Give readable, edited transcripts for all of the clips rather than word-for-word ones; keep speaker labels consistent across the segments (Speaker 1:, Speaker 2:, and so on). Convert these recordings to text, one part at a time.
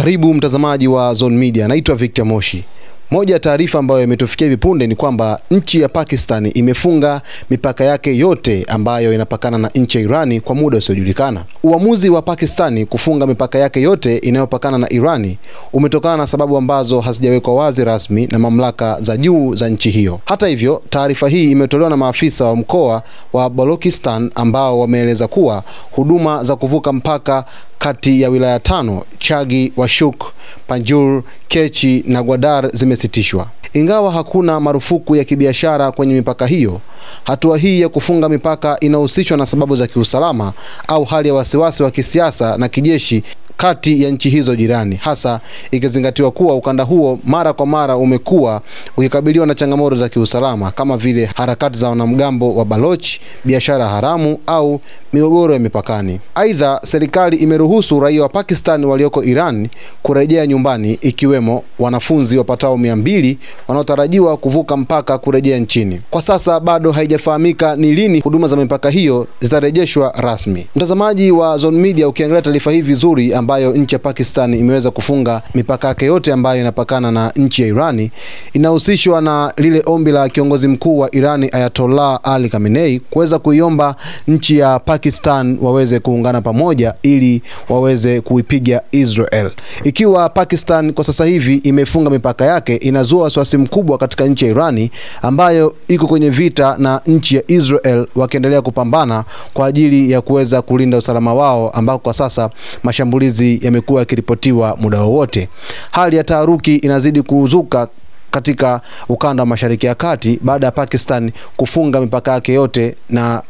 Speaker 1: Karibu mtazamaji wa Zone Media, naitwa Victor Moshi. Moja ya taarifa ambayo imetufikia hivi punde ni kwamba nchi ya Pakistan imefunga mipaka yake yote ambayo inapakana na nchi ya Irani kwa muda usiojulikana. Uamuzi wa Pakistan kufunga mipaka yake yote inayopakana na Irani umetokana na sababu ambazo hazijawekwa wazi rasmi na mamlaka za juu za nchi hiyo. Hata hivyo, taarifa hii imetolewa na maafisa wa mkoa wa Balochistan ambao wameeleza kuwa huduma za kuvuka mpaka kati ya wilaya 5, Chagi, Washuk, Panjur, Kechi na Gwadar zimesitishwa. Ingawa hakuna marufuku ya kibiashara kwenye mipaka hiyo, hatua hii ya kufunga mipaka inahusishwa na sababu za kiusalama au hali ya wasiwasi wa kisiasa na kijeshi kati ya nchi hizo jirani, hasa ikizingatiwa kuwa ukanda huo mara kwa mara umekuwa ukikabiliwa na changamoto za kiusalama kama vile harakati za wanamgambo wa Baloch, biashara haramu au migogoro ya mipakani. Aidha, serikali imeruhusu raia wa Pakistan walioko Iran kurejea nyumbani, ikiwemo wanafunzi wapatao 200 wanaotarajiwa kuvuka mpaka kurejea nchini. Kwa sasa bado haijafahamika ni lini huduma za mipaka hiyo zitarejeshwa rasmi. Mtazamaji wa Zone Media, ukiangalia taarifa hii vizuri ambayo nchi ya Pakistan imeweza kufunga mipaka yake yote ambayo inapakana na nchi ya Irani, inahusishwa na lile ombi la kiongozi mkuu wa Irani Ayatollah Ali Khamenei kuweza kuiomba nchi ya Pakistan waweze kuungana pamoja ili waweze kuipiga Israel. Ikiwa Pakistan kwa sasa hivi imefunga mipaka yake, inazua wasiwasi mkubwa katika nchi ya Irani ambayo iko kwenye vita na nchi ya Israel, wakiendelea kupambana kwa ajili ya kuweza kulinda usalama wao, ambao kwa sasa mashambulizi yamekuwa yakiripotiwa muda wowote. Hali ya taharuki inazidi kuzuka katika ukanda wa Mashariki ya Kati baada ya Pakistan kufunga mipaka yake yote na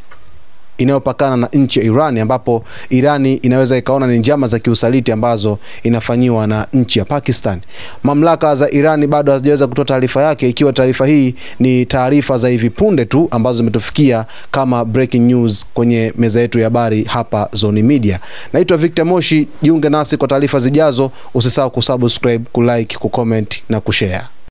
Speaker 1: inayopakana na nchi ya Irani, ambapo Irani inaweza ikaona ni njama za kiusaliti ambazo inafanyiwa na nchi ya Pakistan. Mamlaka za Irani bado hazijaweza kutoa taarifa yake, ikiwa taarifa hii ni taarifa za hivi punde tu ambazo zimetufikia kama breaking news kwenye meza yetu ya habari hapa Zone Media. Naitwa Victor Moshi, jiunge nasi kwa taarifa zijazo. Usisahau kusubscribe, kulike, kucomment na kushare.